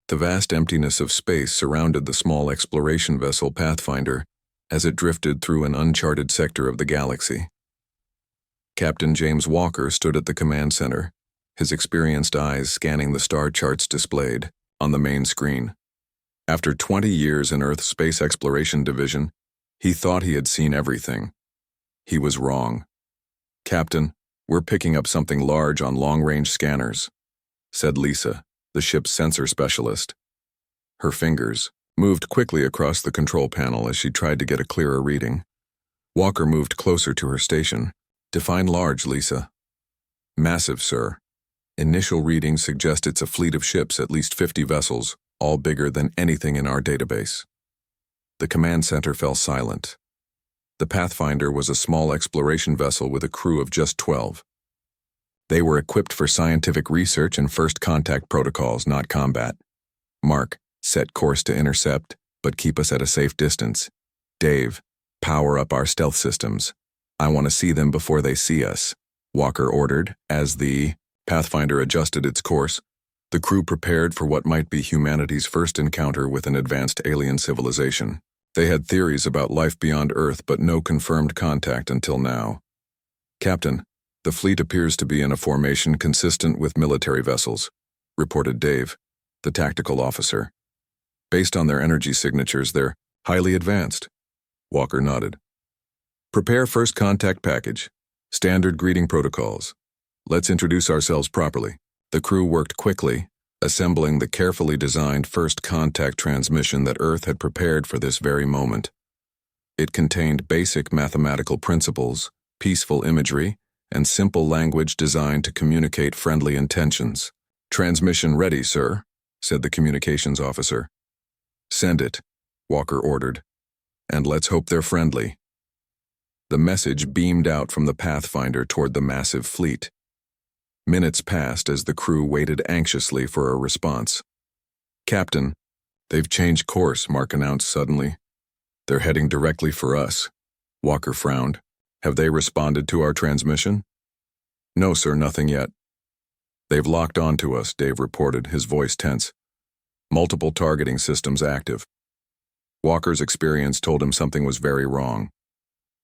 The vast emptiness of space surrounded the small exploration vessel Pathfinder as it drifted through an uncharted sector of the galaxy. Captain James Walker stood at the command center, his experienced eyes scanning the star charts displayed on the main screen. After 20 years in Earth's Space Exploration Division, he thought he had seen everything. He was wrong. "Captain, we're picking up something large on long-range scanners," said Lisa, the ship's sensor specialist. Her fingers moved quickly across the control panel as she tried to get a clearer reading. Walker moved closer to her station. "Define large, Lisa." "Massive, sir. Initial readings suggest it's a fleet of ships, at least 50 vessels, all bigger than anything in our database." The command center fell silent. The Pathfinder was a small exploration vessel with a crew of just 12. They were equipped for scientific research and first contact protocols, not combat. "Mark, set course to intercept, but keep us at a safe distance. Dave, power up our stealth systems. I want to see them before they see us," Walker ordered as the Pathfinder adjusted its course. The crew prepared for what might be humanity's first encounter with an advanced alien civilization. They had theories about life beyond Earth, but no confirmed contact until now. "Captain, the fleet appears to be in a formation consistent with military vessels," reported Dave, the tactical officer. "Based on their energy signatures, they're highly advanced." Walker nodded. "Prepare first contact package. Standard greeting protocols. Let's introduce ourselves properly." The crew worked quickly, assembling the carefully designed first contact transmission that Earth had prepared for this very moment. It contained basic mathematical principles, peaceful imagery, and simple language designed to communicate friendly intentions. "Transmission ready, sir," said the communications officer. "Send it," Walker ordered. "And let's hope they're friendly." The message beamed out from the Pathfinder toward the massive fleet. Minutes passed as the crew waited anxiously for a response. "Captain, they've changed course," Mark announced suddenly. "They're heading directly for us." Walker frowned. "Have they responded to our transmission?" "No, sir, nothing yet." "They've locked onto us," Dave reported, his voice tense. "Multiple targeting systems active." Walker's experience told him something was very wrong.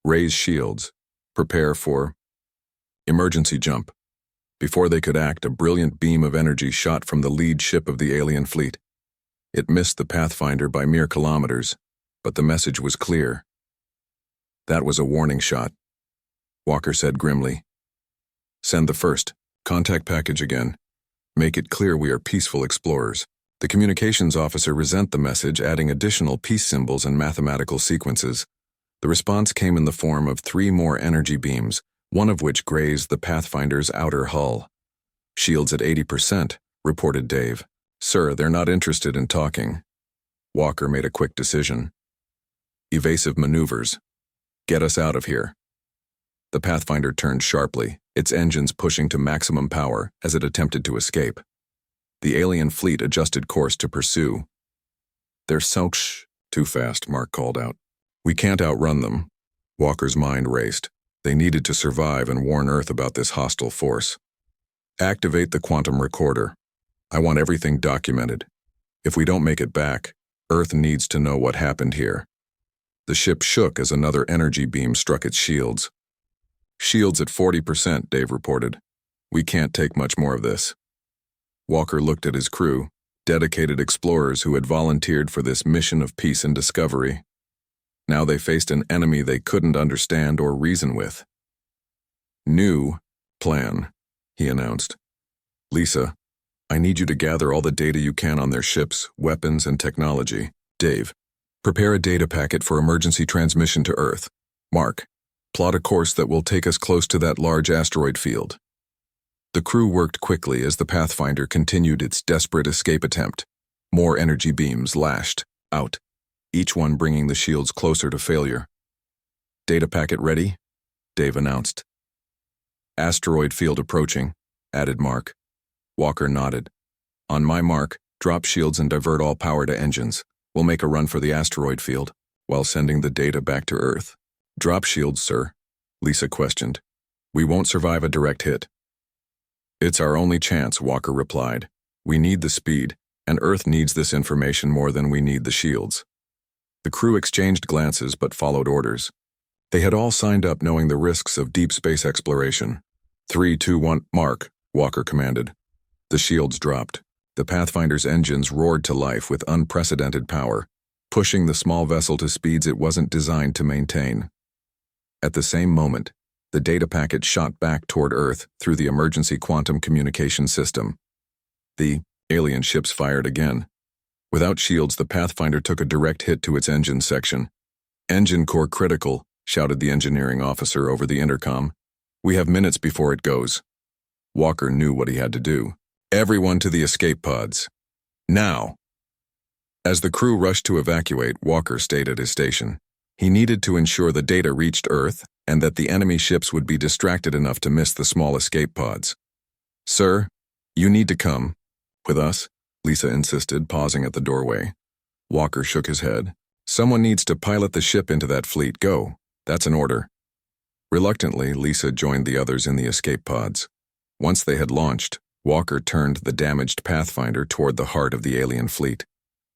"Raise shields. Prepare for emergency jump." Before they could act, a brilliant beam of energy shot from the lead ship of the alien fleet. It missed the Pathfinder by mere kilometers, but the message was clear. "That was a warning shot," Walker said grimly. "Send the first contact package again. Make it clear we are peaceful explorers." The communications officer resent the message, adding additional peace symbols and mathematical sequences. The response came in the form of 3 more energy beams, one of which grazed the Pathfinder's outer hull. "Shields at 80%, reported Dave. "Sir, they're not interested in talking." Walker made a quick decision. "Evasive maneuvers. Get us out of here." The Pathfinder turned sharply, its engines pushing to maximum power as it attempted to escape. The alien fleet adjusted course to pursue. "They're so too fast," Mark called out. "We can't outrun them." Walker's mind raced. They needed to survive and warn Earth about this hostile force. "Activate the quantum recorder. I want everything documented. If we don't make it back, Earth needs to know what happened here." The ship shook as another energy beam struck its shields. "Shields at 40%, Dave reported. "We can't take much more of this." Walker looked at his crew, dedicated explorers who had volunteered for this mission of peace and discovery. Now they faced an enemy they couldn't understand or reason with. "New plan," he announced. "Lisa, I need you to gather all the data you can on their ships, weapons, and technology. Dave, prepare a data packet for emergency transmission to Earth. Mark, plot a course that will take us close to that large asteroid field." The crew worked quickly as the Pathfinder continued its desperate escape attempt. More energy beams lashed out, each one bringing the shields closer to failure. "Data packet ready," Dave announced. "Asteroid field approaching," added Mark. Walker nodded. "On my mark, drop shields and divert all power to engines. We'll make a run for the asteroid field, while sending the data back to Earth." "Drop shields, sir?" Lisa questioned. "We won't survive a direct hit." "It's our only chance," Walker replied. "We need the speed. and Earth needs this information more than we need the shields. The crew exchanged glances but followed orders. They had all signed up knowing the risks of deep space exploration. 3, 2, 1, mark, Walker commanded. The shields dropped. The Pathfinder's engines roared to life with unprecedented power, pushing the small vessel to speeds it wasn't designed to maintain. At the same moment, the data packet shot back toward Earth through the emergency quantum communication system. The alien ships fired again. Without shields, the Pathfinder took a direct hit to its engine section. "Engine core critical," shouted the engineering officer over the intercom. "We have minutes before it goes." Walker knew what he had to do. "Everyone to the escape pods. Now!" As the crew rushed to evacuate, Walker stayed at his station. He needed to ensure the data reached Earth and that the enemy ships would be distracted enough to miss the small escape pods. "Sir, you need to come with us," Lisa insisted, pausing at the doorway. Walker shook his head. "Someone needs to pilot the ship into that fleet. Go. That's an order." Reluctantly, Lisa joined the others in the escape pods. Once they had launched, Walker turned the damaged Pathfinder toward the heart of the alien fleet.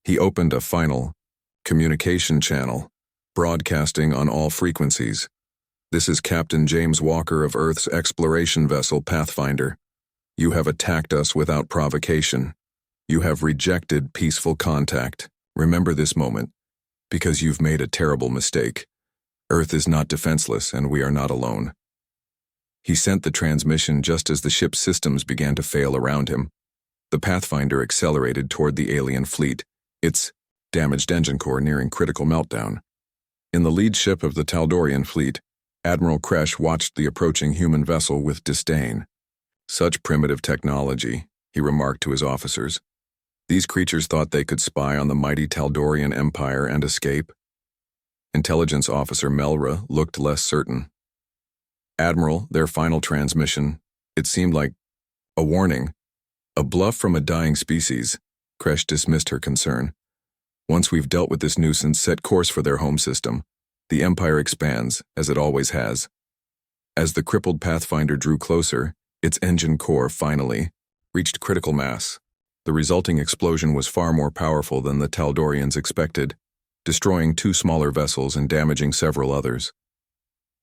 He opened a final communication channel, broadcasting on all frequencies. "This is Captain James Walker of Earth's exploration vessel Pathfinder. You have attacked us without provocation. You have rejected peaceful contact. Remember this moment, because you've made a terrible mistake. Earth is not defenseless, and we are not alone." He sent the transmission just as the ship's systems began to fail around him. The Pathfinder accelerated toward the alien fleet, its damaged engine core nearing critical meltdown. In the lead ship of the Taldorian fleet, Admiral Kresh watched the approaching human vessel with disdain. "Such primitive technology," he remarked to his officers. "These creatures thought they could spy on the mighty Taldorian Empire and escape?" Intelligence Officer Melra looked less certain. "Admiral, their final transmission, it seemed like a warning. A bluff from a dying species." Kresh dismissed her concern. "Once we've dealt with this nuisance, set course for their home system. The Empire expands, as it always has." As the crippled Pathfinder drew closer, its engine core finally reached critical mass. The resulting explosion was far more powerful than the Taldorians expected, destroying 2 smaller vessels and damaging several others.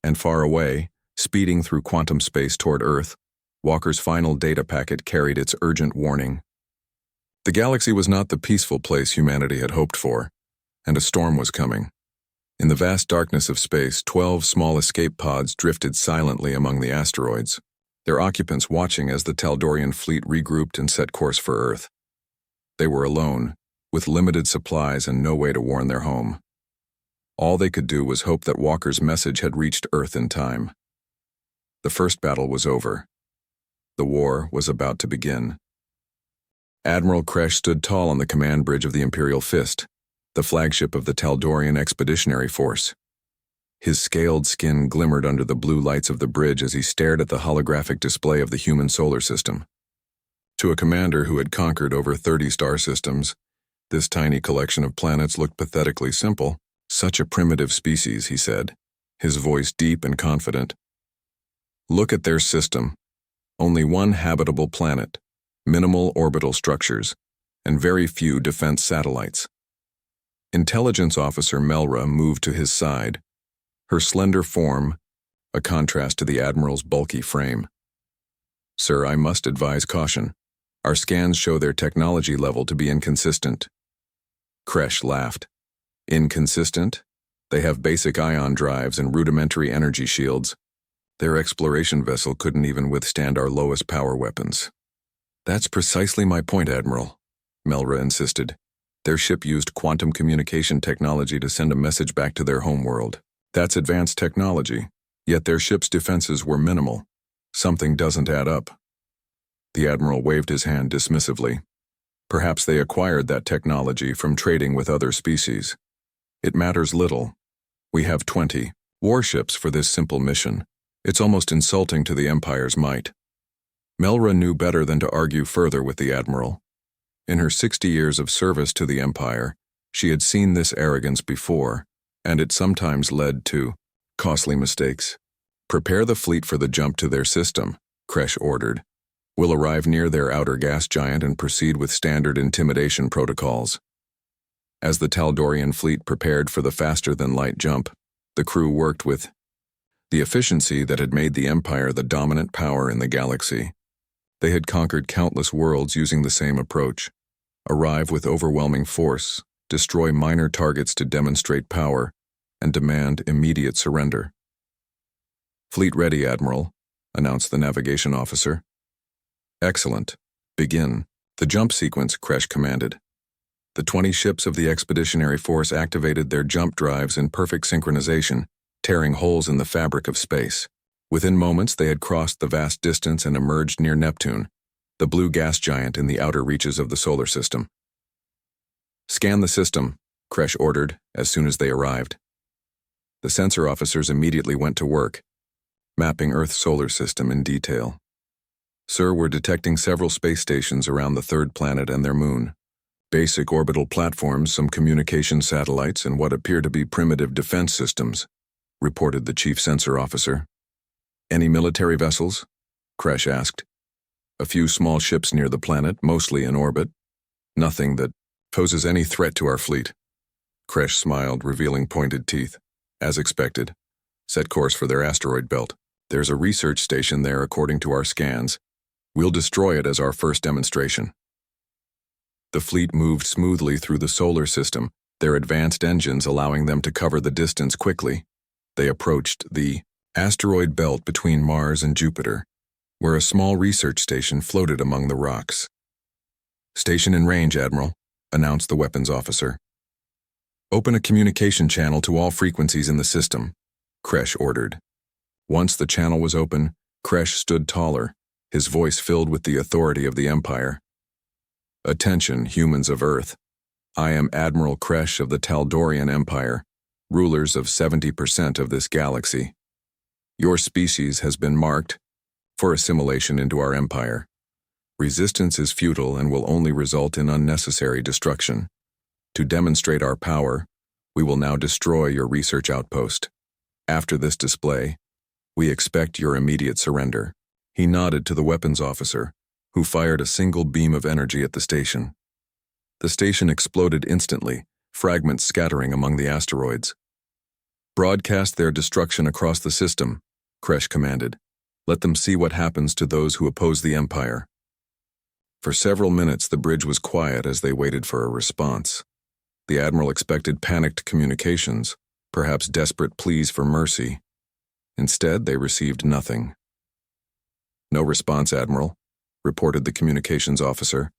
And far away, speeding through quantum space toward Earth, Walker's final data packet carried its urgent warning. The galaxy was not the peaceful place humanity had hoped for, and a storm was coming. In the vast darkness of space, 12 small escape pods drifted silently among the asteroids, their occupants watching as the Taldorian fleet regrouped and set course for Earth. They were alone, with limited supplies and no way to warn their home. All they could do was hope that Walker's message had reached Earth in time. The first battle was over. The war was about to begin. Admiral Kresh stood tall on the command bridge of the Imperial Fist, the flagship of the Taldorian Expeditionary Force. His scaled skin glimmered under the blue lights of the bridge as he stared at the holographic display of the human solar system. To a commander who had conquered over 30 star systems, this tiny collection of planets looked pathetically simple. "Such a primitive species," he said, his voice deep and confident. "Look at their system. Only one habitable planet, minimal orbital structures, and very few defense satellites." Intelligence Officer Melra moved to his side, her slender form a contrast to the Admiral's bulky frame. "Sir, I must advise caution. Our scans show their technology level to be inconsistent." Kresh laughed. "Inconsistent? They have basic ion drives and rudimentary energy shields. Their exploration vessel couldn't even withstand our lowest power weapons." "That's precisely my point, Admiral," Melra insisted. "Their ship used quantum communication technology to send a message back to their homeworld. That's advanced technology, yet their ship's defenses were minimal. Something doesn't add up." The Admiral waved his hand dismissively. "Perhaps they acquired that technology from trading with other species. It matters little. We have 20 warships for this simple mission. It's almost insulting to the Empire's might." Melra knew better than to argue further with the Admiral. In her 60 years of service to the Empire, she had seen this arrogance before, and it sometimes led to costly mistakes. "Prepare the fleet for the jump to their system," Kresh ordered. We'll arrive near their outer gas giant and proceed with standard intimidation protocols. As the Taldorian fleet prepared for the faster-than-light jump, the crew worked with the efficiency that had made the Empire the dominant power in the galaxy. They had conquered countless worlds using the same approach: arrive with overwhelming force, destroy minor targets to demonstrate power, and demand immediate surrender. "Fleet ready, Admiral," announced the navigation officer. "Excellent. Begin." The jump sequence, Kresh commanded. The 20 ships of the Expeditionary Force activated their jump drives in perfect synchronization, tearing holes in the fabric of space. Within moments, they had crossed the vast distance and emerged near Neptune, the blue gas giant in the outer reaches of the solar system. "Scan the system," Kresh ordered as soon as they arrived. The sensor officers immediately went to work, mapping Earth's solar system in detail. "Sir, we're detecting several space stations around the third planet and their moon. Basic orbital platforms, some communication satellites, and what appear to be primitive defense systems," reported the chief sensor officer. "Any military vessels?" Kresh asked. "A few small ships near the planet, mostly in orbit. Nothing that poses any threat to our fleet." Kresh smiled, revealing pointed teeth. "As expected. Set course for their asteroid belt. There's a research station there according to our scans. We'll destroy it as our first demonstration." The fleet moved smoothly through the solar system, their advanced engines allowing them to cover the distance quickly. They approached the asteroid belt between Mars and Jupiter, where a small research station floated among the rocks. "Station in range, Admiral," announced the weapons officer. "Open a communication channel to all frequencies in the system," Kresh ordered. Once the channel was open, Kresh stood taller, his voice filled with the authority of the Empire. "Attention, humans of Earth. I am Admiral Kresh of the Taldorian Empire, rulers of 70% of this galaxy. Your species has been marked for assimilation into our empire. Resistance is futile and will only result in unnecessary destruction. To demonstrate our power, we will now destroy your research outpost. After this display, we expect your immediate surrender." He nodded to the weapons officer, who fired a single beam of energy at the station. The station exploded instantly, fragments scattering among the asteroids. "Broadcast their destruction across the system," Kresh commanded. "Let them see what happens to those who oppose the Empire." For several minutes, the bridge was quiet as they waited for a response. The Admiral expected panicked communications, perhaps desperate pleas for mercy. Instead, they received nothing. "No response, Admiral," reported the communications officer,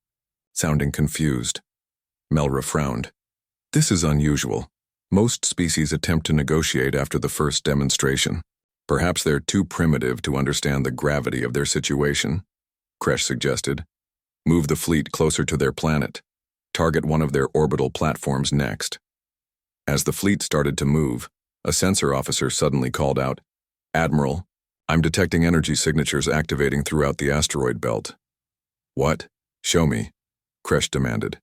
sounding confused. Melra frowned. "This is unusual. Most species attempt to negotiate after the first demonstration. Perhaps they're too primitive to understand the gravity of their situation," Kresh suggested. "Move the fleet closer to their planet. Target one of their orbital platforms next." As the fleet started to move, a sensor officer suddenly called out, "Admiral, I'm detecting energy signatures activating throughout the asteroid belt." "What? Show me," Kresh demanded.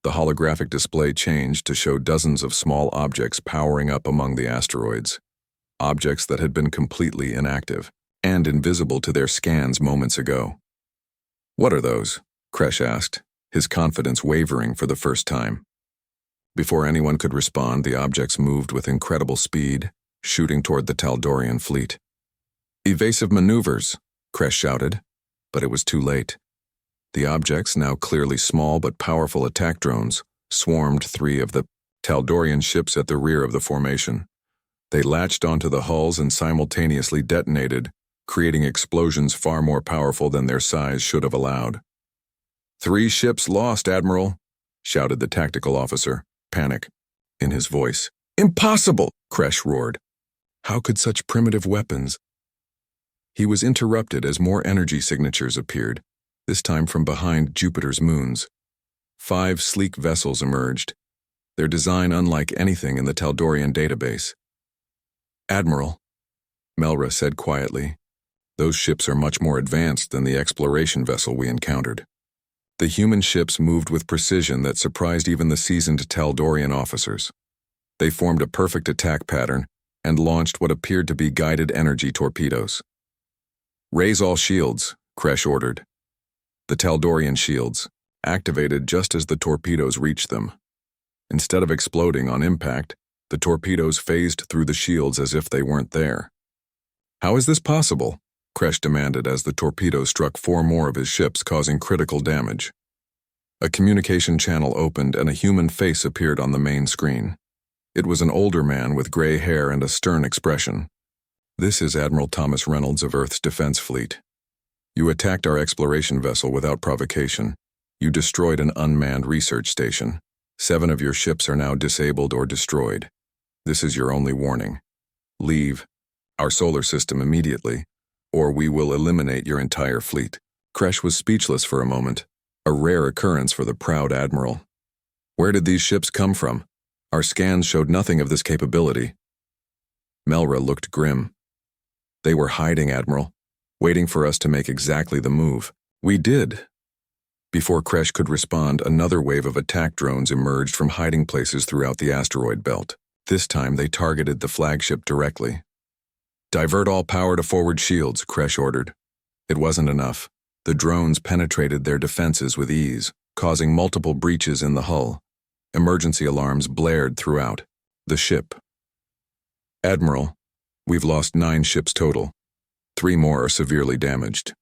The holographic display changed to show dozens of small objects powering up among the asteroids. Objects that had been completely inactive and invisible to their scans moments ago. "What are those?" Kresh asked, his confidence wavering for the first time. Before anyone could respond, the objects moved with incredible speed, shooting toward the Taldorian fleet. "Evasive maneuvers," Kresh shouted, but it was too late. The objects, now clearly small but powerful attack drones, swarmed 3 of the Taldorian ships at the rear of the formation. They latched onto the hulls and simultaneously detonated, creating explosions far more powerful than their size should have allowed. "3 ships lost, Admiral," shouted the tactical officer, panic in his voice. "Impossible!" Kresh roared. How could such primitive weapons? He was interrupted as more energy signatures appeared, this time from behind Jupiter's moons. 5 sleek vessels emerged, their design unlike anything in the Taldorian database. "Admiral," Melra said quietly, "those ships are much more advanced than the exploration vessel we encountered." The human ships moved with precision that surprised even the seasoned Taldorian officers. They formed a perfect attack pattern and launched what appeared to be guided energy torpedoes. "Raise all shields," Kresh ordered. The Taldorian shields, activated just as the torpedoes reached them. Instead of exploding on impact, the torpedoes phased through the shields as if they weren't there. "How is this possible?" Kresh demanded as the torpedoes struck 4 more of his ships, causing critical damage. A communication channel opened and a human face appeared on the main screen. It was an older man with gray hair and a stern expression. "This is Admiral Thomas Reynolds of Earth's Defense Fleet. You attacked our exploration vessel without provocation. You destroyed an unmanned research station. 7 of your ships are now disabled or destroyed. This is your only warning. Leave our solar system immediately, or we will eliminate your entire fleet." Kresh was speechless for a moment, a rare occurrence for the proud admiral. "Where did these ships come from? Our scans showed nothing of this capability." Melra looked grim. "They were hiding, Admiral, waiting for us to make exactly the move. We did." Before Kresh could respond, another wave of attack drones emerged from hiding places throughout the asteroid belt. This time they targeted the flagship directly. "Divert all power to forward shields," Kresh ordered. It wasn't enough. The drones penetrated their defenses with ease, causing multiple breaches in the hull. Emergency alarms blared throughout. The ship. "Admiral, we've lost 9 ships total. 3 more are severely damaged,"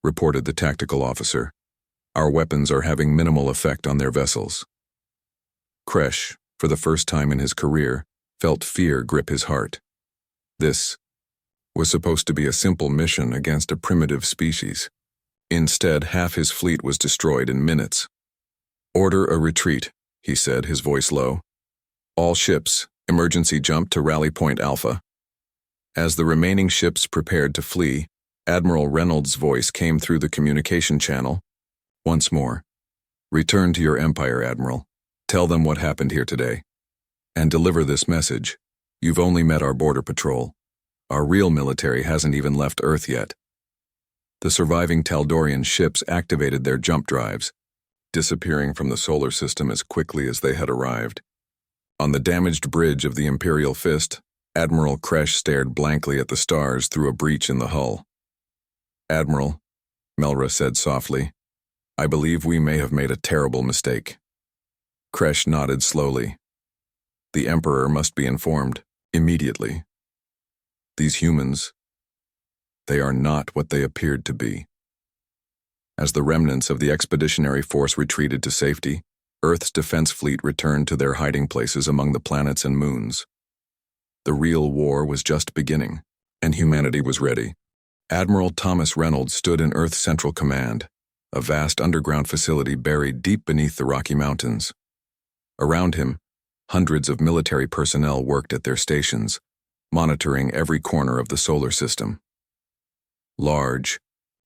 reported the tactical officer. "Our weapons are having minimal effect on their vessels." Kresh, for the first time in his career, felt fear grip his heart. This was supposed to be a simple mission against a primitive species. Instead, half his fleet was destroyed in minutes. "Order a retreat," he said, his voice low. "All ships, emergency jump to Rally Point Alpha." As the remaining ships prepared to flee, Admiral Reynolds' voice came through the communication channel. Once more, "Return to your empire, Admiral. Tell them what happened here today. And deliver this message. You've only met our border patrol. Our real military hasn't even left Earth yet." The surviving Taldorian ships activated their jump drives, disappearing from the solar system as quickly as they had arrived. On the damaged bridge of the Imperial Fist, Admiral Kresh stared blankly at the stars through a breach in the hull. "Admiral," Melra said softly, "I believe we may have made a terrible mistake." Kresh nodded slowly. "The Emperor must be informed, immediately. These humans, they are not what they appeared to be." As the remnants of the expeditionary force retreated to safety, Earth's defense fleet returned to their hiding places among the planets and moons. The real war was just beginning, and humanity was ready. Admiral Thomas Reynolds stood in Earth's Central Command, a vast underground facility buried deep beneath the Rocky Mountains. Around him, hundreds of military personnel worked at their stations, monitoring every corner of the solar system. Large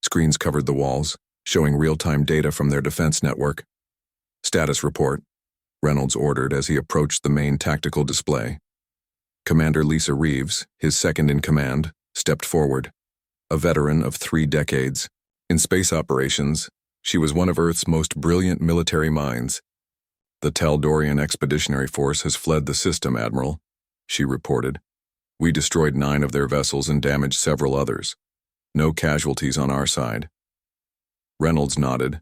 screens covered the walls, showing real-time data from their defense network. "Status report," Reynolds ordered as he approached the main tactical display. Commander Lisa Reeves, his second-in-command, stepped forward. A veteran of 3 decades. In space operations, she was one of Earth's most brilliant military minds. "The Taldorian Expeditionary Force has fled the system, Admiral," she reported. "We destroyed 9 of their vessels and damaged several others. No casualties on our side." Reynolds nodded,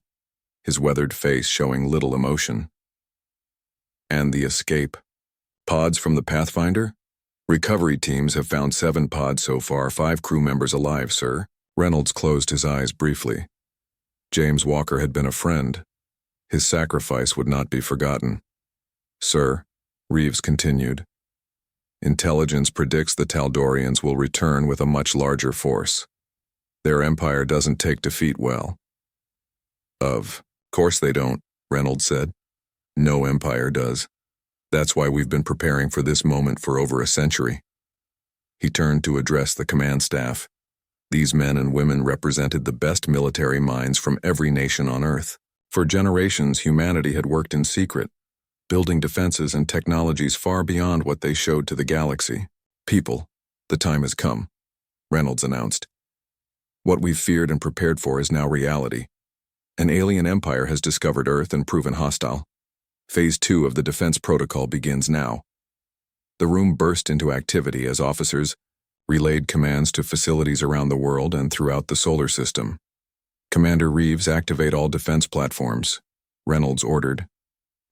his weathered face showing little emotion. "And the escape? Pods from the Pathfinder? Recovery teams have found 7 pods so far, 5 crew members alive, sir." Reynolds closed his eyes briefly. James Walker had been a friend. His sacrifice would not be forgotten. "Sir," Reeves continued, "intelligence predicts the Taldorians will return with a much larger force. Their empire doesn't take defeat well." "Of course they don't," Reynolds said. "No empire does. That's why we've been preparing for this moment for over a century." He turned to address the command staff. These men and women represented the best military minds from every nation on Earth. For generations, humanity had worked in secret, building defenses and technologies far beyond what they showed to the galaxy. "People, the time has come," Reynolds announced. "What we've feared and prepared for is now reality. An alien empire has discovered Earth and proven hostile. Phase 2 of the defense protocol begins now." The room burst into activity as officers relayed commands to facilities around the world and throughout the solar system. Commander Reeves, activate all defense platforms, Reynolds ordered.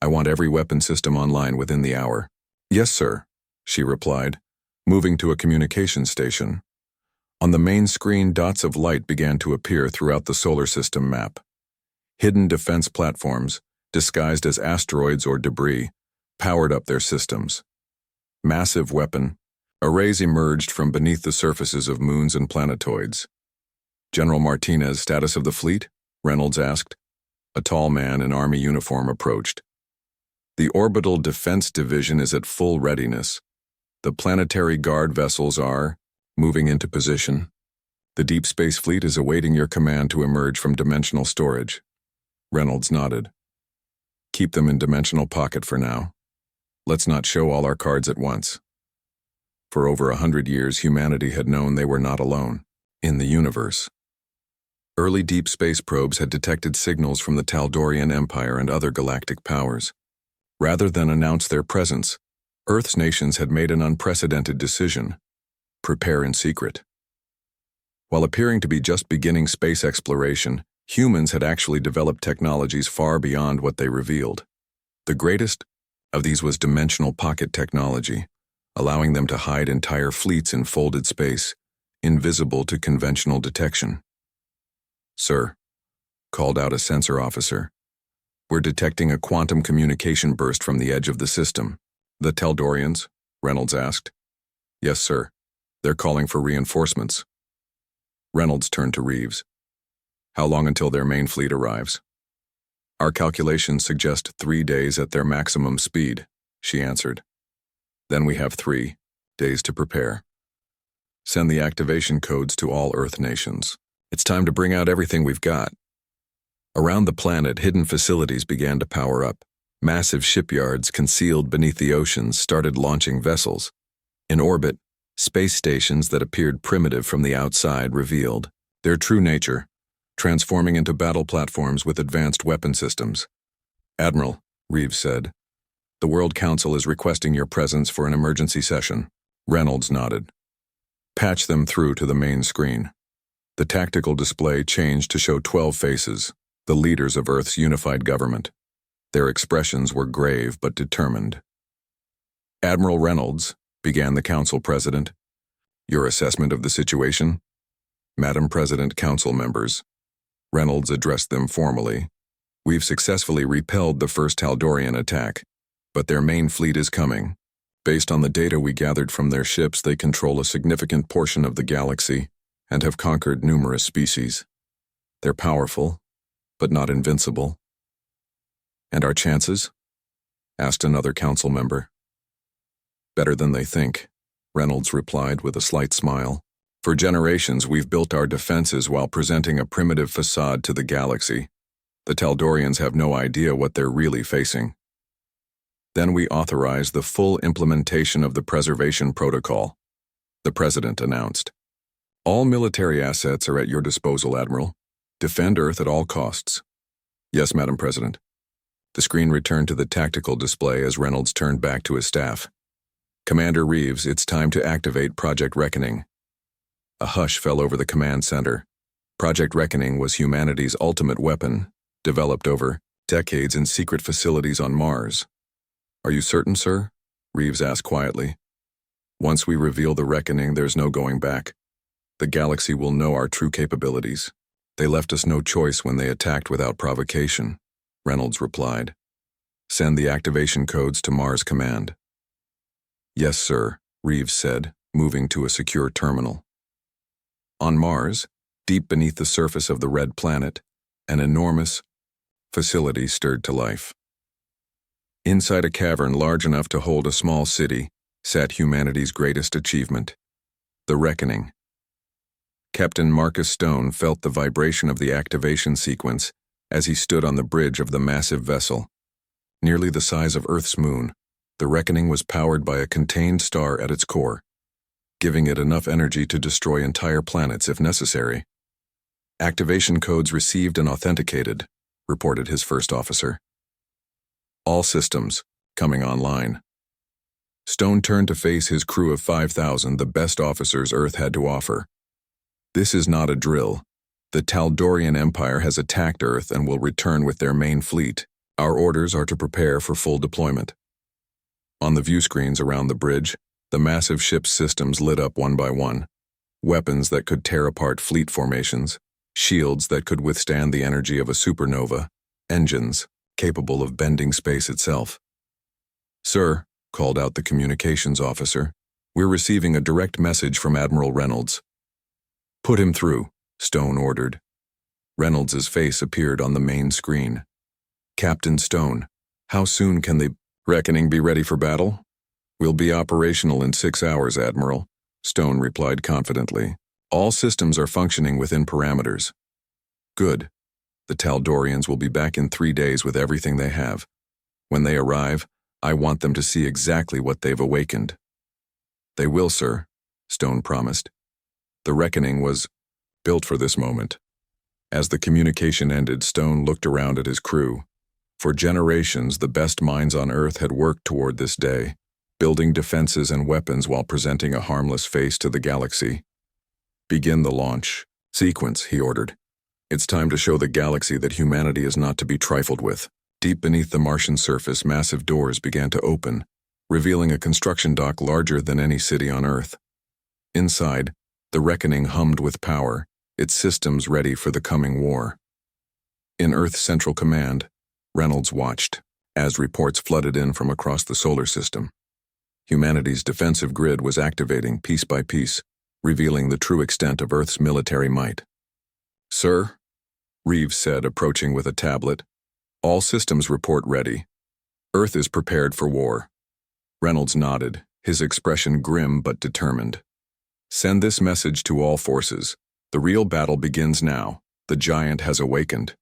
I want every weapon system online within the hour. Yes, sir, she replied, moving to a communication station. On the main screen, dots of light began to appear throughout the solar system map. Hidden defense platforms, disguised as asteroids or debris, powered up their systems. Massive weapon arrays emerged from beneath the surfaces of moons and planetoids. General Martinez, status of the fleet? Reynolds asked. A tall man in Army uniform approached. The Orbital Defense Division is at full readiness. The planetary guard vessels are moving into position. The Deep Space Fleet is awaiting your command to emerge from dimensional storage. Reynolds nodded. Keep them in dimensional pocket for now. Let's not show all our cards at once. For over 100 years, humanity had known they were not alone in the universe. Early deep space probes had detected signals from the Taldorian Empire and other galactic powers. Rather than announce their presence, Earth's nations had made an unprecedented decision: prepare in secret. While appearing to be just beginning space exploration, humans had actually developed technologies far beyond what they revealed. The greatest of these was dimensional pocket technology, allowing them to hide entire fleets in folded space, invisible to conventional detection. Sir, called out a sensor officer, we're detecting a quantum communication burst from the edge of the system. The Taldorians? Reynolds asked. Yes, sir. They're calling for reinforcements. Reynolds turned to Reeves. How long until their main fleet arrives? Our calculations suggest 3 days at their maximum speed, she answered. Then we have 3 days to prepare. Send the activation codes to all Earth nations. It's time to bring out everything we've got. Around the planet, hidden facilities began to power up. Massive shipyards concealed beneath the oceans started launching vessels. In orbit, space stations that appeared primitive from the outside revealed their true nature, transforming into battle platforms with advanced weapon systems. Admiral, Reeves said, the World Council is requesting your presence for an emergency session. Reynolds nodded. Patch them through to the main screen. The tactical display changed to show 12 faces, the leaders of Earth's unified government. Their expressions were grave but determined. Admiral Reynolds, began the Council President. Your assessment of the situation? Madam President, Council members. Reynolds addressed them formally. We've successfully repelled the first Taldorian attack, but their main fleet is coming. Based on the data we gathered from their ships, they control a significant portion of the galaxy and have conquered numerous species. They're powerful, but not invincible. And our chances? Asked another council member. Better than they think, Reynolds replied with a slight smile. For generations, we've built our defenses while presenting a primitive facade to the galaxy. The Taldorians have no idea what they're really facing. Then we authorized the full implementation of the Preservation Protocol, the President announced. All military assets are at your disposal, Admiral. Defend Earth at all costs. Yes, Madam President. The screen returned to the tactical display as Reynolds turned back to his staff. Commander Reeves, it's time to activate Project Reckoning. A hush fell over the command center. Project Reckoning was humanity's ultimate weapon, developed over decades in secret facilities on Mars. Are you certain, sir? Reeves asked quietly. Once we reveal the Reckoning, there's no going back. The galaxy will know our true capabilities. They left us no choice when they attacked without provocation, Reynolds replied. Send the activation codes to Mars Command. Yes, sir, Reeves said, moving to a secure terminal. On Mars, deep beneath the surface of the red planet, an enormous facility stirred to life. Inside a cavern large enough to hold a small city sat humanity's greatest achievement, the Reckoning. Captain Marcus Stone felt the vibration of the activation sequence as he stood on the bridge of the massive vessel. Nearly the size of Earth's moon, the Reckoning was powered by a contained star at its core, giving it enough energy to destroy entire planets if necessary. Activation codes received and authenticated, reported his first officer. All systems coming online. Stone turned to face his crew of 5,000, the best officers Earth had to offer. This is not a drill. The Taldorian Empire has attacked Earth and will return with their main fleet. Our orders are to prepare for full deployment. On the view screens around the bridge, the massive ship's systems lit up one by one. Weapons that could tear apart fleet formations, shields that could withstand the energy of a supernova, engines capable of bending space itself. "Sir," called out the communications officer, "we're receiving a direct message from Admiral Reynolds." "Put him through," Stone ordered. Reynolds' face appeared on the main screen. "Captain Stone, how soon can the reckoning be ready for battle?" "We'll be operational in 6 hours, Admiral," Stone replied confidently. "All systems are functioning within parameters." "Good. The Taldorians will be back in 3 days with everything they have. When they arrive, I want them to see exactly what they've awakened." "They will, sir," Stone promised. The reckoning was built for this moment. As the communication ended, Stone looked around at his crew. For generations, the best minds on Earth had worked toward this day, building defenses and weapons while presenting a harmless face to the galaxy. "Begin the launch sequence," he ordered. "It's time to show the galaxy that humanity is not to be trifled with." Deep beneath the Martian surface, massive doors began to open, revealing a construction dock larger than any city on Earth. Inside, the reckoning hummed with power, its systems ready for the coming war. In Earth's Central Command, Reynolds watched as reports flooded in from across the solar system. Humanity's defensive grid was activating piece by piece, revealing the true extent of Earth's military might. "Sir," Reeves said, approaching with a tablet, "all systems report ready. Earth is prepared for war." Reynolds nodded, his expression grim but determined. "Send this message to all forces. The real battle begins now. The giant has awakened."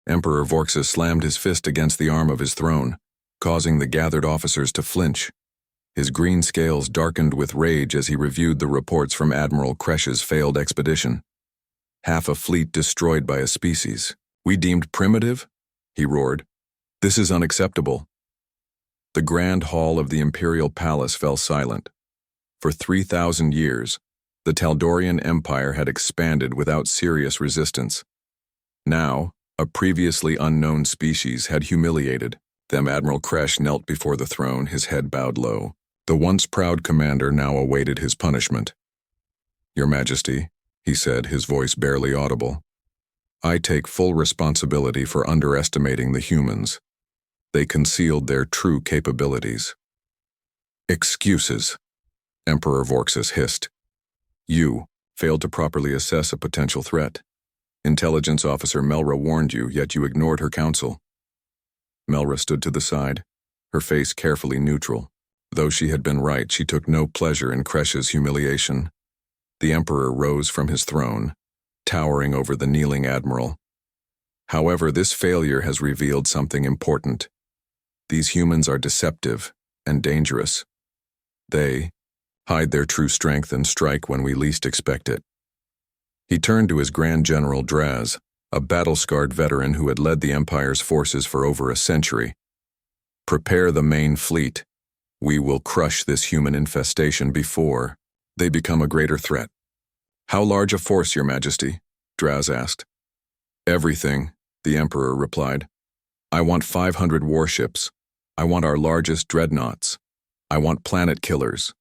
Emperor Vorxus slammed his fist against the arm of his throne, causing the gathered officers to flinch. His green scales darkened with rage as he reviewed the reports from Admiral Kresh's failed expedition. "Half a fleet destroyed by a species we deemed primitive?" he roared. "This is unacceptable." The grand hall of the Imperial Palace fell silent. For 3,000 years, the Taldorian Empire had expanded without serious resistance. Now, a previously unknown species had humiliated them. Admiral Kresh knelt before the throne, his head bowed low. The once proud commander now awaited his punishment. "Your Majesty," he said, his voice barely audible, "I take full responsibility for underestimating the humans. They concealed their true capabilities." "Excuses," Emperor Vorxus hissed. "You failed to properly assess a potential threat. Intelligence Officer Melra warned you, yet you ignored her counsel." Melra stood to the side, her face carefully neutral. Though she had been right, she took no pleasure in Kresh's humiliation. The Emperor rose from his throne, towering over the kneeling admiral. "However, this failure has revealed something important. These humans are deceptive and dangerous. They hide their true strength and strike when we least expect it." He turned to his Grand General Draz, a battle-scarred veteran who had led the Empire's forces for over a century. "Prepare the main fleet. We will crush this human infestation before they become a greater threat." "How large a force, Your Majesty?" Draz asked. "Everything," the Emperor replied. "I want 500 warships. I want our largest dreadnoughts. I want planet killers.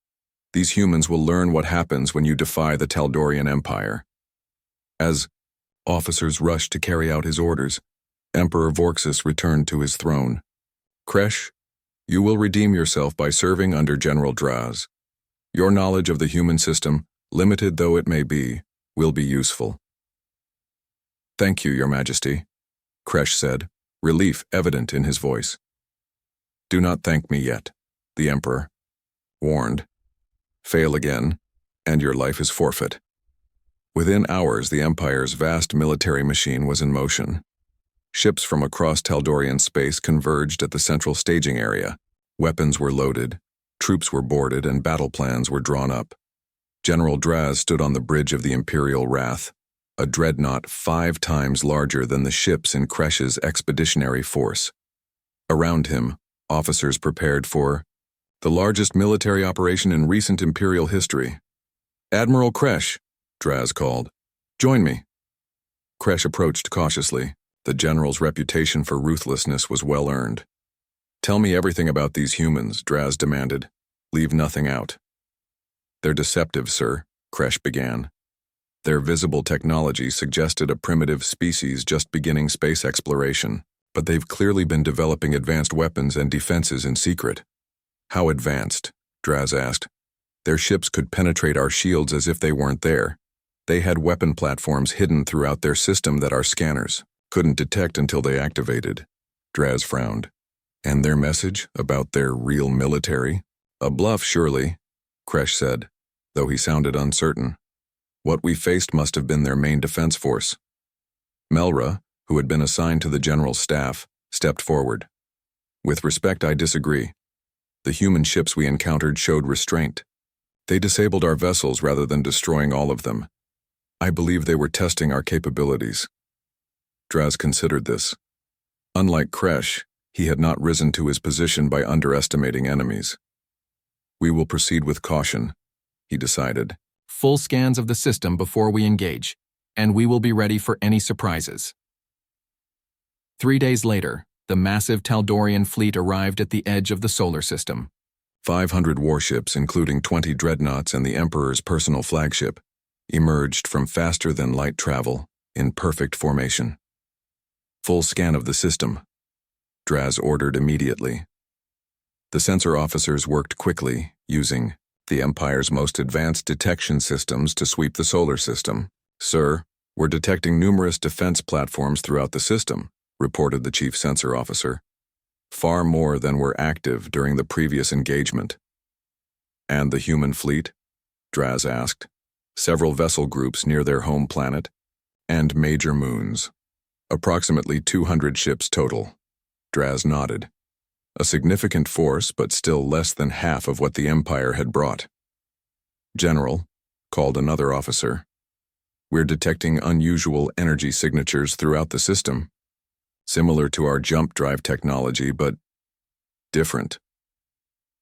These humans will learn what happens when you defy the Taldorian Empire." As officers rushed to carry out his orders, Emperor Vorxus returned to his throne. "Kresh, you will redeem yourself by serving under General Draz. Your knowledge of the human system, limited though it may be, will be useful." "Thank you, Your Majesty," Kresh said, relief evident in his voice. "Do not thank me yet," the Emperor warned. "Fail again, and your life is forfeit." Within hours, the Empire's vast military machine was in motion. Ships from across Taldorian space converged at the central staging area. Weapons were loaded, troops were boarded, and battle plans were drawn up. General Draz stood on the bridge of the Imperial Wrath, a dreadnought 5 times larger than the ships in Kresh's expeditionary force. Around him, officers prepared for the largest military operation in recent Imperial history. "Admiral Kresh," Draz called, "join me." Kresh approached cautiously. The general's reputation for ruthlessness was well earned. "Tell me everything about these humans," Draz demanded. "Leave nothing out." "They're deceptive, sir," Kresh began. Their visible technology suggested a primitive species just beginning space exploration, but they've clearly been developing advanced weapons and defenses in secret. "How advanced?" Draz asked. "Their ships could penetrate our shields as if they weren't there. They had weapon platforms hidden throughout their system that our scanners couldn't detect until they activated." Draz frowned. "And their message about their real military? A bluff, surely," Kresh said, though he sounded uncertain. "What we faced must have been their main defense force." Melra, who had been assigned to the general's staff, stepped forward. "With respect, I disagree. The human ships we encountered showed restraint. They disabled our vessels rather than destroying all of them. I believe they were testing our capabilities." Draz considered this. Unlike Kresh, he had not risen to his position by underestimating enemies. "We will proceed with caution," he decided. "Full scans of the system before we engage, and we will be ready for any surprises." 3 days later, the massive Taldorian fleet arrived at the edge of the solar system. 500 warships, including 20 dreadnoughts and the Emperor's personal flagship, emerged from faster-than-light travel in perfect formation. "Full scan of the system," Draz ordered immediately. The sensor officers worked quickly, using the Empire's most advanced detection systems to sweep the solar system. "Sir, we're detecting numerous defense platforms throughout the system," reported the chief sensor officer. "Far more than were active during the previous engagement." "And the human fleet?" Draz asked. "Several vessel groups near their home planet, and major moons. Approximately 200 ships total." Draz nodded. "A significant force, but still less than half of what the Empire had brought." "General," called another officer, "we're detecting unusual energy signatures throughout the system. Similar to our jump drive technology, but different."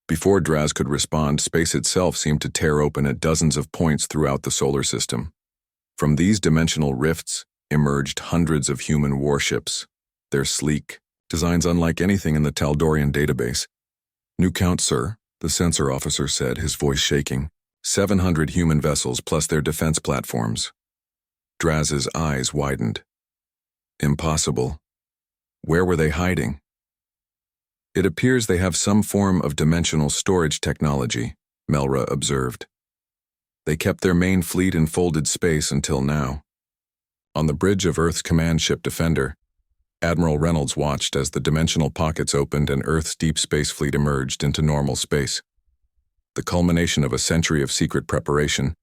Before Draz could respond, space itself seemed to tear open at dozens of points throughout the solar system. From these dimensional rifts emerged hundreds of human warships, their sleek designs unlike anything in the Taldorian database. "New count, sir," the sensor officer said, his voice shaking. 700 human vessels plus their defense platforms." Draz's eyes widened. "Impossible. Where were they hiding?" "It appears they have some form of dimensional storage technology," Melra observed. "They kept their main fleet in folded space until now." On the bridge of Earth's command ship Defender, Admiral Reynolds watched as the dimensional pockets opened and Earth's deep space fleet emerged into normal space. The culmination of a century of secret preparation,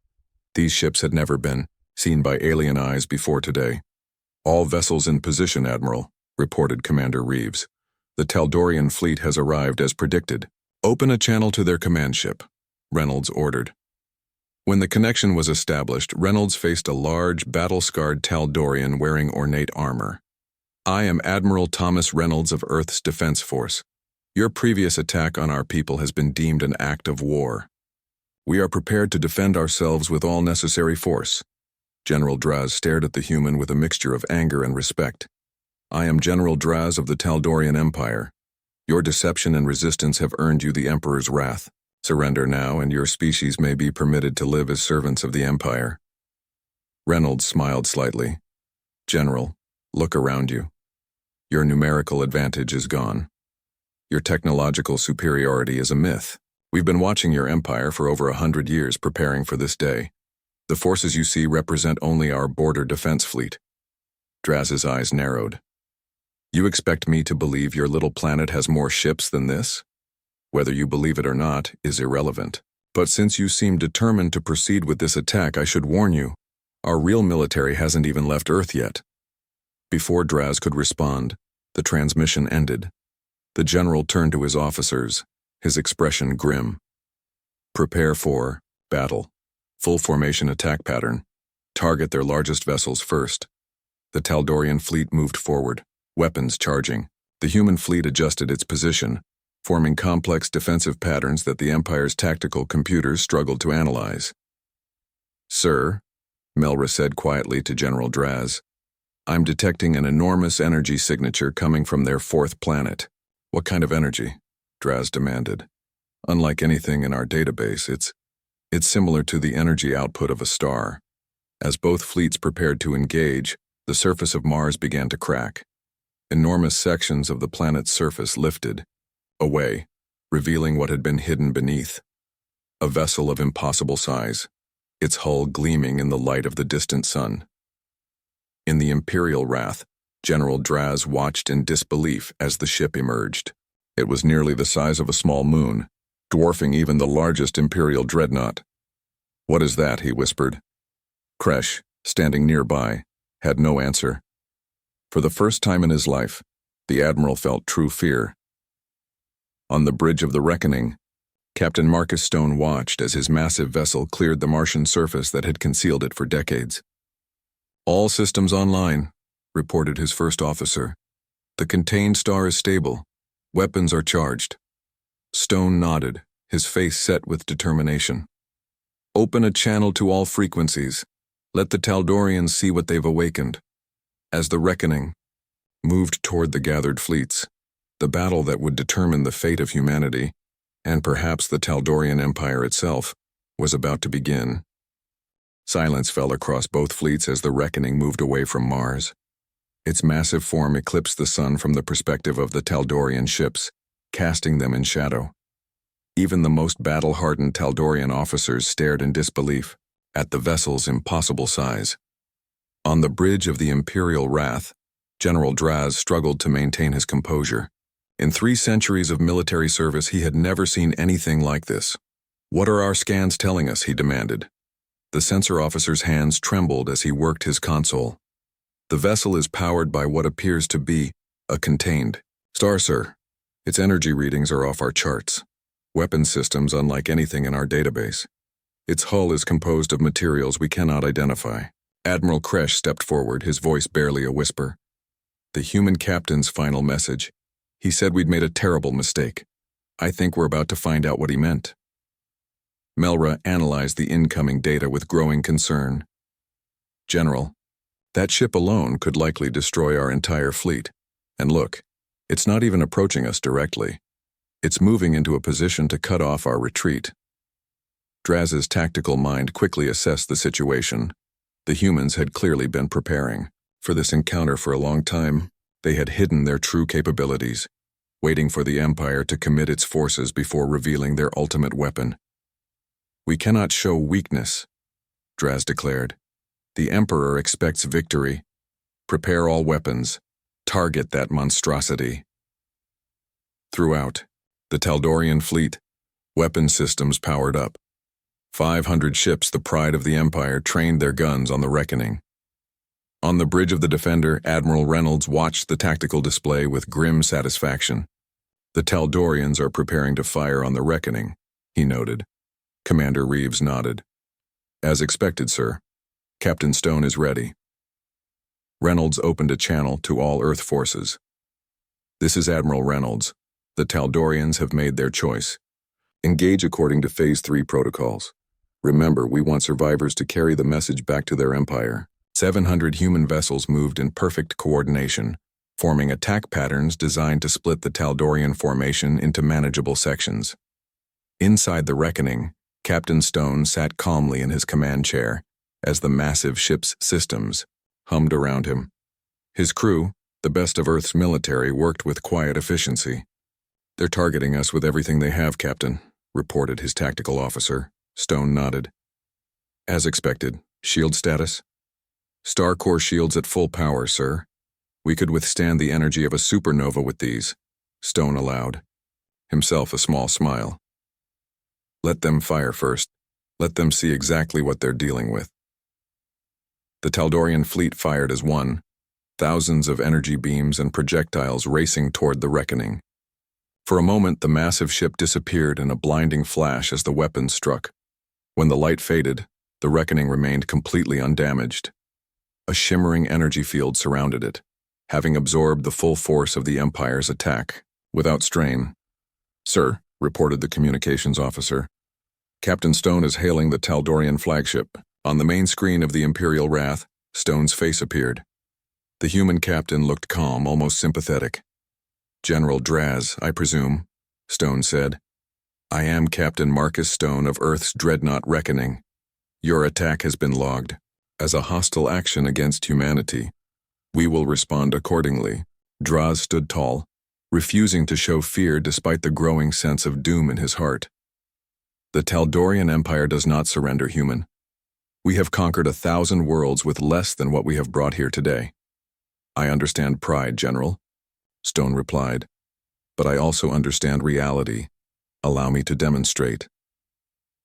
these ships had never been seen by alien eyes before today. "All vessels in position, Admiral," reported Commander Reeves. "The Taldorian fleet has arrived as predicted. Open a channel to their command ship," Reynolds ordered. When the connection was established, Reynolds faced a large, battle-scarred Taldorian wearing ornate armor. "I am Admiral Thomas Reynolds of Earth's Defense Force. Your previous attack on our people has been deemed an act of war. We are prepared to defend ourselves with all necessary force." General Draz stared at the human with a mixture of anger and respect. "I am General Draz of the Taldorian Empire. Your deception and resistance have earned you the Emperor's wrath. Surrender now, and your species may be permitted to live as servants of the Empire." Reynolds smiled slightly. "General, look around you. Your numerical advantage is gone. Your technological superiority is a myth. We've been watching your empire for over 100 years, preparing for this day. The forces you see represent only our border defense fleet." Draz's eyes narrowed. "You expect me to believe your little planet has more ships than this? Whether you believe it or not is irrelevant. But since you seem determined to proceed with this attack, I should warn you, our real military hasn't even left Earth yet." Before Draz could respond, the transmission ended. The general turned to his officers, his expression grim. "Prepare for battle. Full formation attack pattern. Target their largest vessels first." The Taldorian fleet moved forward, weapons charging. The human fleet adjusted its position, forming complex defensive patterns that the Empire's tactical computers struggled to analyze. "Sir," Melra said quietly to General Draz, I'm detecting an enormous energy signature coming from their fourth planet. What kind of energy? Draz demanded. Unlike anything in our database, it's similar to the energy output of a star. As both fleets prepared to engage, the surface of Mars began to crack. Enormous sections of the planet's surface lifted away, revealing what had been hidden beneath. A vessel of impossible size, its hull gleaming in the light of the distant sun. In the Imperial wrath, General Draz watched in disbelief as the ship emerged. It was nearly the size of a small moon, dwarfing even the largest Imperial dreadnought. "What is that?" he whispered. Kresh, standing nearby, had no answer. For the first time in his life, the Admiral felt true fear. On the bridge of the Reckoning, Captain Marcus Stone watched as his massive vessel cleared the Martian surface that had concealed it for decades. "All systems online," reported his first officer. "The contained star is stable. Weapons are charged." Stone nodded, his face set with determination. "Open a channel to all frequencies. Let the Taldorians see what they've awakened." As the Reckoning moved toward the gathered fleets, the battle that would determine the fate of humanity, and perhaps the Taldorian Empire itself, was about to begin. Silence fell across both fleets as the Reckoning moved away from Mars. Its massive form eclipsed the sun from the perspective of the Taldorian ships, casting them in shadow. Even the most battle-hardened Taldorian officers stared in disbelief at the vessel's impossible size. On the bridge of the Imperial wrath, General Draz struggled to maintain his composure. In 3 centuries of military service, he had never seen anything like this. "What are our scans telling us?" he demanded. The sensor officer's hands trembled as he worked his console. "The vessel is powered by what appears to be a contained star, sir. Its energy readings are off our charts. Weapon systems unlike anything in our database. Its hull is composed of materials we cannot identify." Admiral Kresh stepped forward, his voice barely a whisper. "The human captain's final message. He said we'd made a terrible mistake. I think we're about to find out what he meant." Melra analyzed the incoming data with growing concern. "General, that ship alone could likely destroy our entire fleet. And look, it's not even approaching us directly. It's moving into a position to cut off our retreat." Draz's tactical mind quickly assessed the situation. The humans had clearly been preparing for this encounter for a long time. They had hidden their true capabilities, waiting for the Empire to commit its forces before revealing their ultimate weapon. "We cannot show weakness," Draz declared. "The Emperor expects victory. Prepare all weapons. Target that monstrosity." Throughout the Taldorian fleet, weapon systems powered up. 500 ships, the pride of the Empire, trained their guns on the Reckoning. On the bridge of the Defender, Admiral Reynolds watched the tactical display with grim satisfaction. "The Taldorians are preparing to fire on the Reckoning," he noted. Commander Reeves nodded. "As expected, sir. Captain Stone is ready." Reynolds opened a channel to all Earth forces. "This is Admiral Reynolds. The Taldorians have made their choice. Engage according to Phase 3 protocols. Remember, we want survivors to carry the message back to their empire." 700 human vessels moved in perfect coordination, forming attack patterns designed to split the Taldorian formation into manageable sections. Inside the Reckoning, Captain Stone sat calmly in his command chair as the massive ship's systems hummed around him. His crew, the best of Earth's military, worked with quiet efficiency. "They're targeting us with everything they have, Captain," reported his tactical officer. Stone nodded. "As expected. Shield status?" "Star core shields at full power, sir. We could withstand the energy of a supernova with these," Stone allowed, himself a small smile. "Let them fire first. Let them see exactly what they're dealing with." The Taldorian fleet fired as one, thousands of energy beams and projectiles racing toward the Reckoning. For a moment, the massive ship disappeared in a blinding flash as the weapons struck. When the light faded, the Reckoning remained completely undamaged. A shimmering energy field surrounded it, having absorbed the full force of the Empire's attack, without strain. "Sir," reported the communications officer, "Captain Stone is hailing the Taldorian flagship." On the main screen of the Imperial Wrath, Stone's face appeared. The human captain looked calm, almost sympathetic. "General Draz, I presume," Stone said. "I am Captain Marcus Stone of Earth's Dreadnought Reckoning. Your attack has been logged as a hostile action against humanity. We will respond accordingly." Draz stood tall, refusing to show fear despite the growing sense of doom in his heart. "The Taldorian Empire does not surrender, human. We have conquered 1,000 worlds with less than what we have brought here today." "I understand pride, General," Stone replied, "but I also understand reality. Allow me to demonstrate."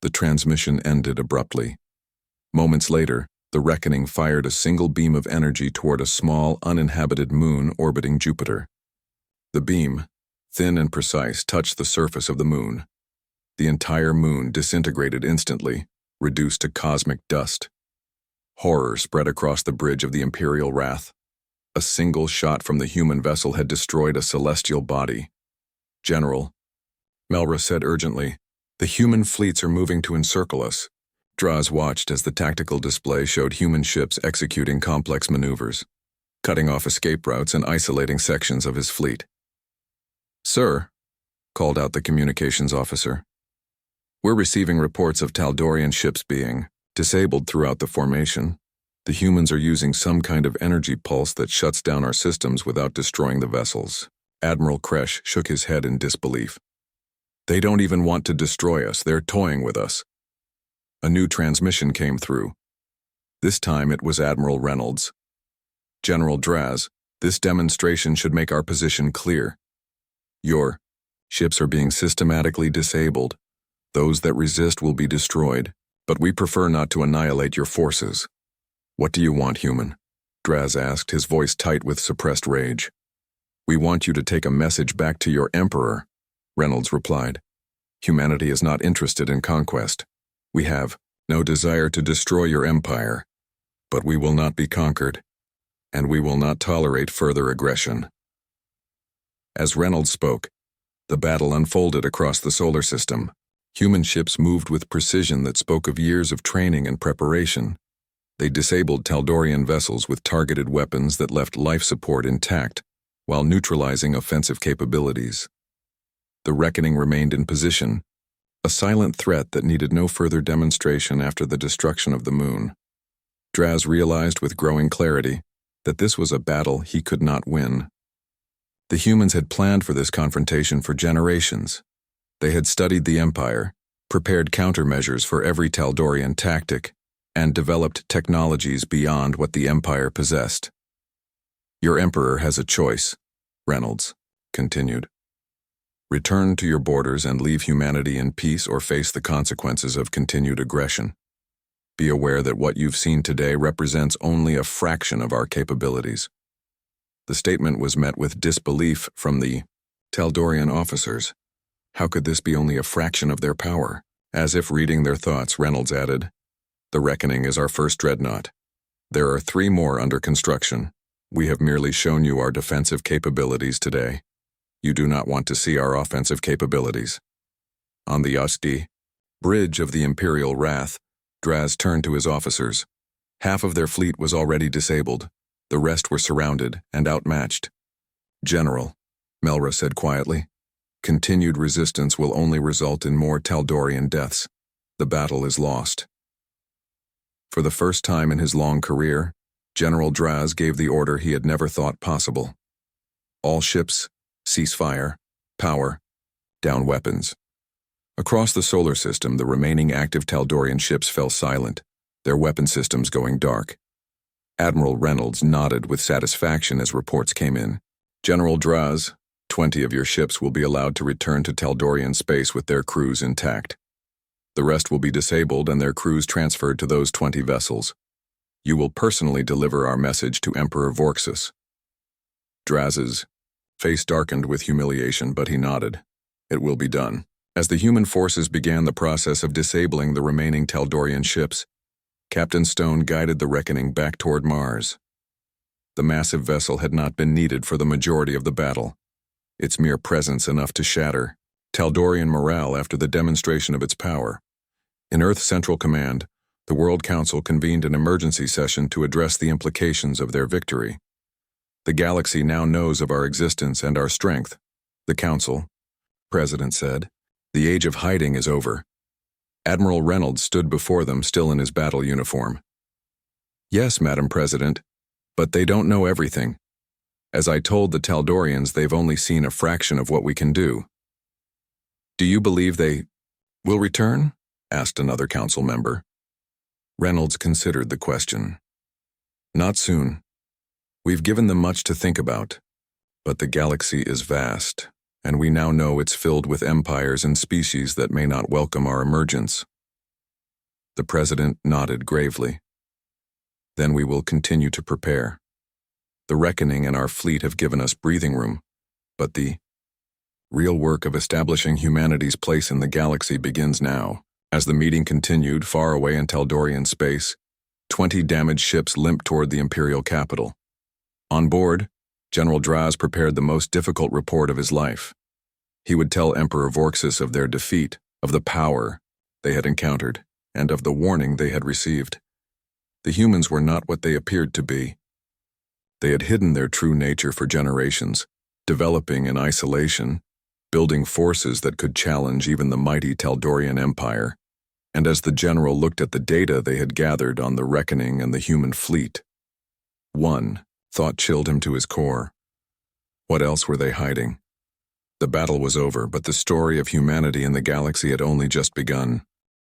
The transmission ended abruptly. Moments later, the Reckoning fired a single beam of energy toward a small, uninhabited moon orbiting Jupiter. The beam, thin and precise, touched the surface of the moon. The entire moon disintegrated instantly, reduced to cosmic dust. Horror spread across the bridge of the Imperial Wrath. A single shot from the human vessel had destroyed a celestial body. "General," Melra said urgently, "the human fleets are moving to encircle us." Draz watched as the tactical display showed human ships executing complex maneuvers, cutting off escape routes and isolating sections of his fleet. "Sir," called out the communications officer, "we're receiving reports of Taldorian ships being disabled throughout the formation. The humans are using some kind of energy pulse that shuts down our systems without destroying the vessels." Admiral Kresh shook his head in disbelief. "They don't even want to destroy us, they're toying with us." A new transmission came through. This time it was Admiral Reynolds. "General Draz, this demonstration should make our position clear. Your ships are being systematically disabled. Those that resist will be destroyed, but we prefer not to annihilate your forces." "What do you want, human?" Draz asked, his voice tight with suppressed rage. "We want you to take a message back to your Emperor," Reynolds replied. "Humanity is not interested in conquest. We have no desire to destroy your empire, but we will not be conquered, and we will not tolerate further aggression." As Reynolds spoke, the battle unfolded across the solar system. Human ships moved with precision that spoke of years of training and preparation. They disabled Taldorian vessels with targeted weapons that left life support intact, while neutralizing offensive capabilities. The Reckoning remained in position, a silent threat that needed no further demonstration after the destruction of the moon. Draz realized with growing clarity that this was a battle he could not win. The humans had planned for this confrontation for generations. They had studied the Empire, prepared countermeasures for every Taldorian tactic, and developed technologies beyond what the Empire possessed. "Your Emperor has a choice," Reynolds continued. "Return to your borders and leave humanity in peace, or face the consequences of continued aggression. Be aware that what you've seen today represents only a fraction of our capabilities." The statement was met with disbelief from the Taldorian officers. How could this be only a fraction of their power? As if reading their thoughts, Reynolds added, "The Reckoning is our first dreadnought. There are 3 more under construction. We have merely shown you our defensive capabilities today. You do not want to see our offensive capabilities." On the Asti bridge of the Imperial Wrath, Draz turned to his officers. Half of their fleet was already disabled. The rest were surrounded and outmatched. "General," Melra said quietly, "continued resistance will only result in more Taldorian deaths. The battle is lost." For the first time in his long career, General Draz gave the order he had never thought possible. "All ships, cease fire, power, down weapons." Across the solar system, the remaining active Taldorian ships fell silent, their weapon systems going dark. Admiral Reynolds nodded with satisfaction as reports came in. "General Draz, 20 of your ships will be allowed to return to Taldorian space with their crews intact. The rest will be disabled and their crews transferred to those 20 vessels. You will personally deliver our message to Emperor Vorxus." Draz's face darkened with humiliation, but he nodded. "It will be done." As the human forces began the process of disabling the remaining Taldorian ships, Captain Stone guided the Reckoning back toward Mars. The massive vessel had not been needed for the majority of the battle, its mere presence enough to shatter Taldorian morale after the demonstration of its power. In Earth Central Command, the World Council convened an emergency session to address the implications of their victory. The galaxy now knows of our existence and our strength. The Council, President said. The age of hiding is over. Admiral Reynolds stood before them, still in his battle uniform. Yes, Madam President, but they don't know everything. As I told the Taldorians, they've only seen a fraction of what we can do. Do you believe they will return? Asked another council member. Reynolds considered the question. Not soon. We've given them much to think about, but the galaxy is vast, and we now know it's filled with empires and species that may not welcome our emergence. The President nodded gravely. Then we will continue to prepare. The reckoning and our fleet have given us breathing room, but the real work of establishing humanity's place in the galaxy begins now. As the meeting continued far away in Taldorian space, 20 damaged ships limped toward the Imperial capital. On board, General Draz prepared the most difficult report of his life. He would tell Emperor Vorxis of their defeat, of the power they had encountered, and of the warning they had received. The humans were not what they appeared to be. They had hidden their true nature for generations, developing in isolation, building forces that could challenge even the mighty Taldorian Empire. And as the general looked at the data they had gathered on the reckoning and the human fleet, one thought chilled him to his core. What else were they hiding? The battle was over, but the story of humanity in the galaxy had only just begun.